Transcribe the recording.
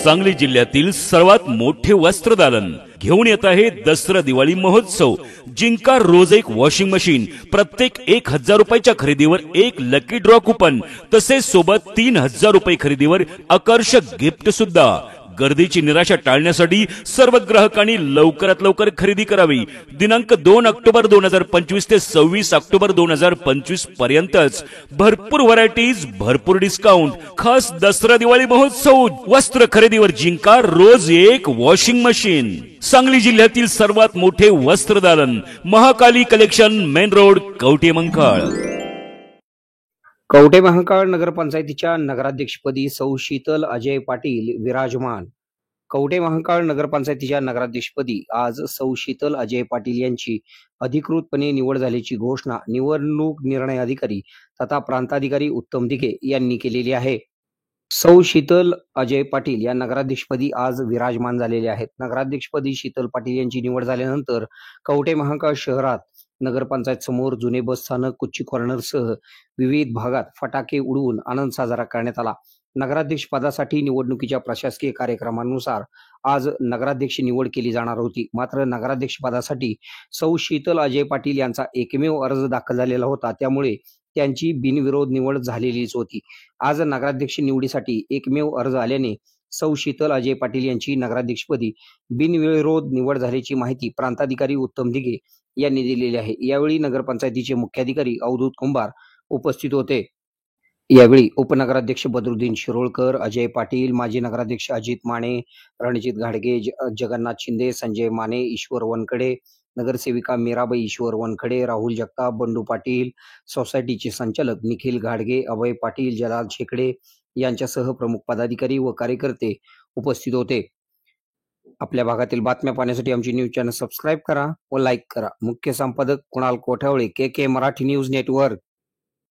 सांगली जिल्ह्यातील सर्वात मोठे वस्त्रदालन घेऊन येत आहे दसरा दिवाळी महोत्सव। जिंका रोज एक वॉशिंग मशीन, प्रत्येक 1000 रुपयाच्या खरेदीवर एक लकी ड्रॉ कुपन, तसेच सोबत 3000 रुपये खरेदीवर आकर्षक गिफ्ट सुद्धा। गर्दीची निराशा टाळण्यासाठी सर्व ग्राहकांनी लवकरात लवकर खरेदी करावी। दिनांक 2 ऑक्टोबर 2025 ते 26 ऑक्टोबर 2025 पर्यंतच भरपूर व्हरायटीज, भरपूर डिस्काउंट। खास दसरा दिवाळी महोत्सव, वस्त्र खरेदीवर जिंका रोज एक वॉशिंग मशीन। सांगली जिल्ह्यातील सर्वात मोठे वस्त्रदालन Mahakali collection, main road, Kavathe Mahankal. Kavathe Mahankal नगरपंचायतीच्या नगराध्यक्षपदी सौ शीतल अजय पाटील विराजमान। कवठे महांकाळ नगरपंचायतीच्या नगराध्यक्षपदी आज सौ शीतल अजय पाटील यांची अधिकृतपणे निवड झाल्याची घोषणा निवडणूक निर्णय अधिकारी तथा प्रांताधिकारी उत्तम दिघे यांनी केलेली आहे। सौ शीतल अजय पाटील या नगराध्यक्षपदी आज विराजमान झालेले आहेत। नगराध्यक्षपदी शीतल पाटील यांची निवड झाल्यानंतर कवठे महांकाळ शहरात नगरपंचायत समोर जुने बस स्थानक, कुच्ची कॉर्नर सह विविध भागात फटाके उडवून आनंद साजरा करण्यात आला। नगराध्यक्ष पदासाठी निवडणुकीच्या प्रशासकीय कार्यक्रमानुसार आज नगराध्यक्ष निवड केली जाणार होती। मात्र नगराध्यक्ष पदासाठी सौ शीतल अजय पाटील यांचा एकमेव अर्ज दाखल झालेला होता, त्यामुळे त्यांची बिनविरोध निवड झालेलीच होती। आज नगराध्यक्ष निवडीसाठी एकमेव अर्ज आल्याने सौ शीतल अजय पाटील यांची नगराध्यक्षपदी बिनविरोध निवड झाल्याची माहिती प्रांताधिकारी उत्तम दिघे यांनी दिलेली आहे। यावेळी नगरपंचायतीचे मुख्याधिकारी अवधूत कुंभार उपस्थित होते। यावेळी उपनगराध्यक्ष बदरुद्दीन शिरोळकर, अजय पाटील, माजी नगराध्यक्ष अजित माने, रणजित घाडगे, जगन्नाथ शिंदे, संजय माने, ईश्वर वनखडे, नगरसेविका मीराबाई ईश्वर वनखडे, राहुल जगताप, बंडू पाटील, सोसायटीचे संचालक निखिल घाडगे, अभय पाटील, जलाल शेकडे यांच्यासह प्रमुख पदाधिकारी व कार्यकर्ते उपस्थित होते। आपल्या भागातील बातम्या पाहण्यासाठी आमची न्यूज चॅनल सबस्क्राइब करा व लाईक करा। मुख्य संपादक कुणाल कोठावळे, के मराठी न्यूज नेटवर्क।